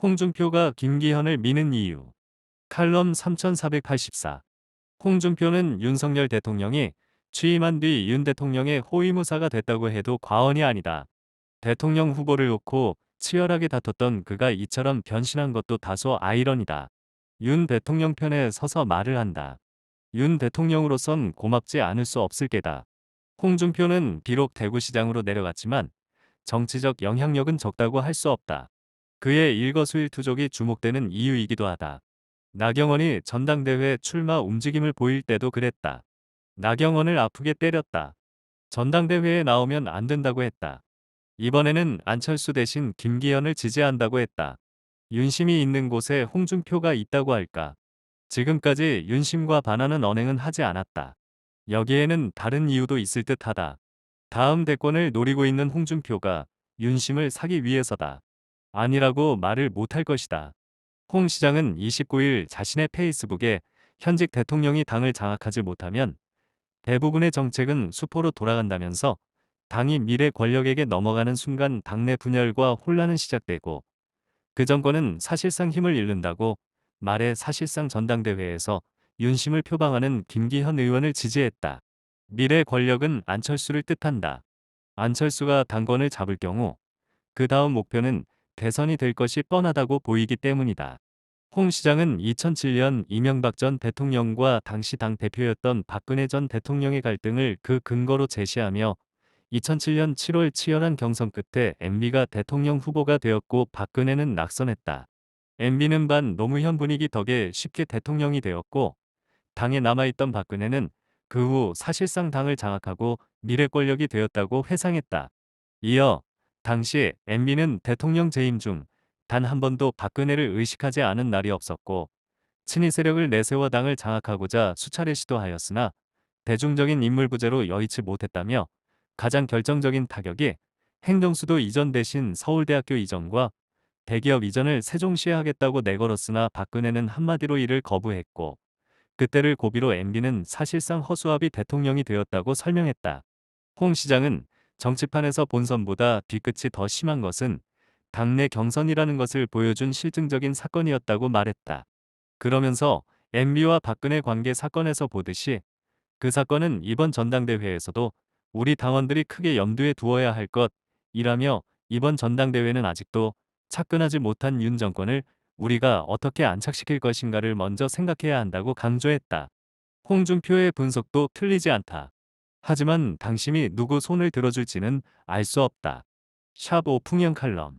홍준표가 김기현을 미는 이유. 칼럼 3484. 홍준표는 윤석열 대통령이 취임한 뒤 윤 대통령의 호위무사가 됐다고 해도 과언이 아니다. 대통령 후보를 놓고 치열하게 다퉜던 그가 이처럼 변신한 것도 다소 아이러니다. 윤 대통령 편에 서서 말을 한다. 윤 대통령으로선 고맙지 않을 수 없을 게다. 홍준표는 비록 대구시장으로 내려갔지만 정치적 영향력은 적다고 할 수 없다. 그의 일거수일투족이 주목되는 이유이기도 하다. 나경원이 전당대회 출마 움직임을 보일 때도 그랬다. 나경원을 아프게 때렸다. 전당대회에 나오면 안 된다고 했다. 이번에는 안철수 대신 김기현을 지지한다고 했다. 윤심이 있는 곳에 홍준표가 있다고 할까. 지금까지 윤심과 반하는 언행은 하지 않았다. 여기에는 다른 이유도 있을 듯하다. 다음 대권을 노리고 있는 홍준표가 윤심을 사기 위해서다. 아니라고 말을 못할 것이다. 홍 시장은 29일 자신의 페이스북에 현직 대통령이 당을 장악하지 못하면 대부분의 정책은 수포로 돌아간다면서 당이 미래 권력에게 넘어가는 순간 당내 분열과 혼란은 시작되고 그 정권은 사실상 힘을 잃는다고 말해 사실상 전당대회에서 윤심을 표방하는 김기현 의원을 지지했다. 미래 권력은 안철수를 뜻한다. 안철수가 당권을 잡을 경우 그 다음 목표는 대선이 될 것이 뻔하다고 보이기 때문이다. 홍 시장은 2007년 이명박 전 대통령과 당시 당 대표였던 박근혜 전 대통령의 갈등을 그 근거로 제시하며 2007년 7월 치열한 경선 끝에 MB가 대통령 후보가 되었고 박근혜는 낙선했다. MB는 반 노무현 분위기 덕에 쉽게 대통령이 되었고 당에 남아있던 박근혜는 그 후 사실상 당을 장악하고 미래 권력이 되었다고 회상했다. 이어 당시 MB는 대통령 재임 중 단 한 번도 박근혜를 의식하지 않은 날이 없었고 친위 세력을 내세워 당을 장악하고자 수차례 시도하였으나 대중적인 인물 부재로 여의치 못했다며 가장 결정적인 타격이 행정수도 이전 대신 서울대학교 이전과 대기업 이전을 세종시에 하겠다고 내걸었으나 박근혜는 한마디로 이를 거부했고 그때를 고비로 MB는 사실상 허수아비 대통령이 되었다고 설명했다. 홍 시장은 정치판에서 본선보다 뒤끝이 더 심한 것은 당내 경선이라는 것을 보여준 실증적인 사건이었다고 말했다. 그러면서 MB와 박근혜 관계 사건에서 보듯이 그 사건은 이번 전당대회에서도 우리 당원들이 크게 염두에 두어야 할 것이라며 이번 전당대회는 아직도 착근하지 못한 윤 정권을 우리가 어떻게 안착시킬 것인가를 먼저 생각해야 한다고 강조했다. 홍준표의 분석도 틀리지 않다. 하지만 당심이 누구 손을 들어줄지는 알 수 없다. 샵 오풍현 칼럼